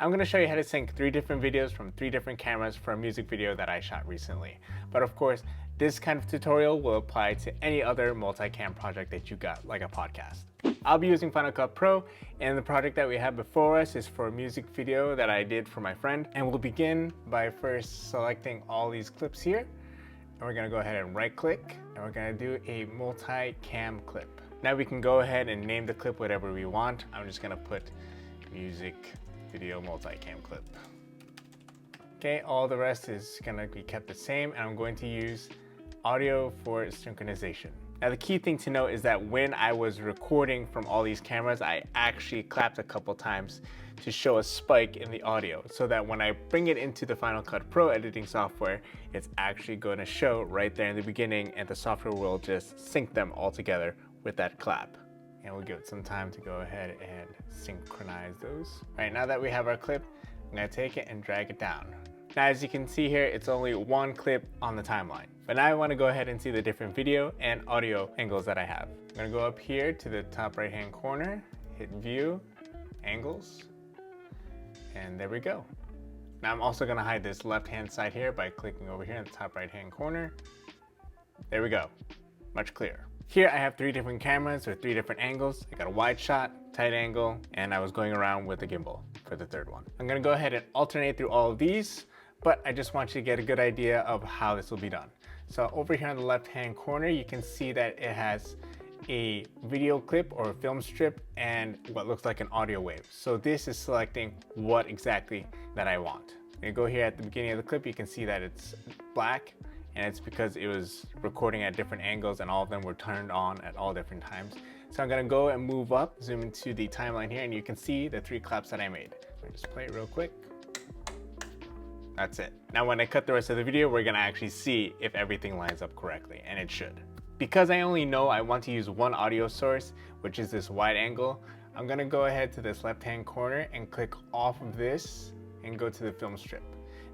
I'm going to show you how to sync 3 different videos from 3 different cameras for a music video that I shot recently. But of course, this kind of tutorial will apply to any other multicam project that you got, like a podcast. I'll be using Final Cut Pro, and the project that we have before us is for a music video that I did for my friend. And we'll begin by first selecting all these clips here. And we're gonna go ahead and right click, and we're gonna do a multi-cam clip. Now we can go ahead and name the clip whatever we want. I'm just gonna put music video multi-cam clip. Okay, all the rest is gonna be kept the same, and I'm going to use audio for synchronization. Now the key thing to note is that when I was recording from all these cameras, I actually clapped a couple times to show a spike in the audio, so that when I bring it into the Final Cut Pro editing software, it's actually going to show right there in the beginning, and the software will just sync them all together with that clap. And we'll give it some time to go ahead and synchronize those. All right, now that we have our clip, I'm gonna take it and drag it down. Now, as you can see here, it's only one clip on the timeline. But now I wanna go ahead and see the different video and audio angles that I have. I'm gonna go up here to the top right-hand corner, hit View, Angles, and there we go. Now I'm also gonna hide this left-hand side here by clicking over here in the top right-hand corner. There we go, much clearer. Here I have 3 different cameras with 3 different angles. I got a wide shot, tight angle, and I was going around with a gimbal for the third one. I'm gonna go ahead and alternate through all of these, but I just want you to get a good idea of how this will be done. So over here on the left-hand corner, you can see that it has a video clip or a film strip and what looks like an audio wave. So this is selecting what exactly that I want. You go here at the beginning of the clip, you can see that it's black, and it's because it was recording at different angles and all of them were turned on at all different times. So I'm gonna go and move up, zoom into the timeline here, and you can see the 3 claps that I made. I'll just play it real quick. That's it. Now when I cut the rest of the video, we're gonna actually see if everything lines up correctly, and it should. Because I only know I want to use one audio source, which is this wide angle, I'm gonna go ahead to this left-hand corner and click off of this and go to the film strip.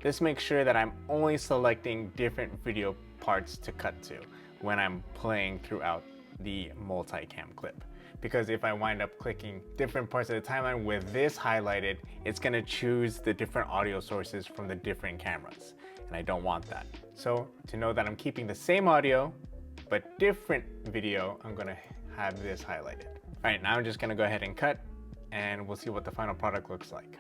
This makes sure that I'm only selecting different video parts to cut to when I'm playing throughout the multi-cam clip. Because if I wind up clicking different parts of the timeline with this highlighted, it's gonna choose the different audio sources from the different cameras, and I don't want that. So to know that I'm keeping the same audio, but different video, I'm gonna have this highlighted. All right, now I'm just gonna go ahead and cut, and we'll see what the final product looks like.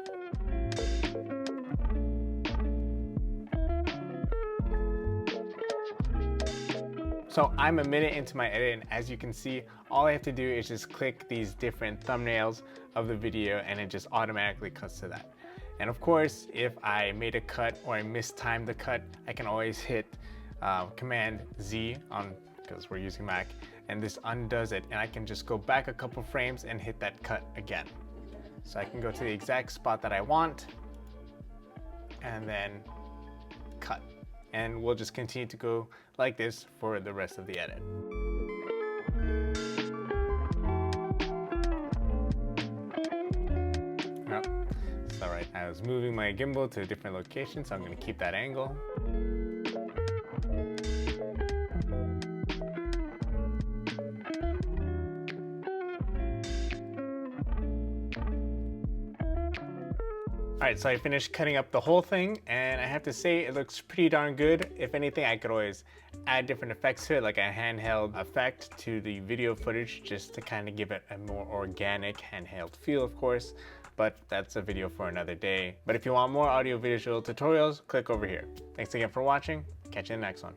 So I'm a minute into my edit, and as you can see, all I have to do is just click these different thumbnails of the video and it just automatically cuts to that. And of course, if I made a cut or I mistimed the cut, I can always hit Command Z because we're using Mac, and this undoes it, and I can just go back a couple frames and hit that cut again. So I can go to the exact spot that I want and then cut. And we'll just continue to go like this for the rest of the edit. No, it's all right. I was moving my gimbal to a different location, so I'm gonna keep that angle. All right, so I finished cutting up the whole thing, and I have to say it looks pretty darn good. If anything, I could always add different effects to it, like a handheld effect to the video footage, just to kind of give it a more organic handheld feel, of course, but that's a video for another day. But if you want more audio visual tutorials, click over here. Thanks again for watching. Catch you in the next one.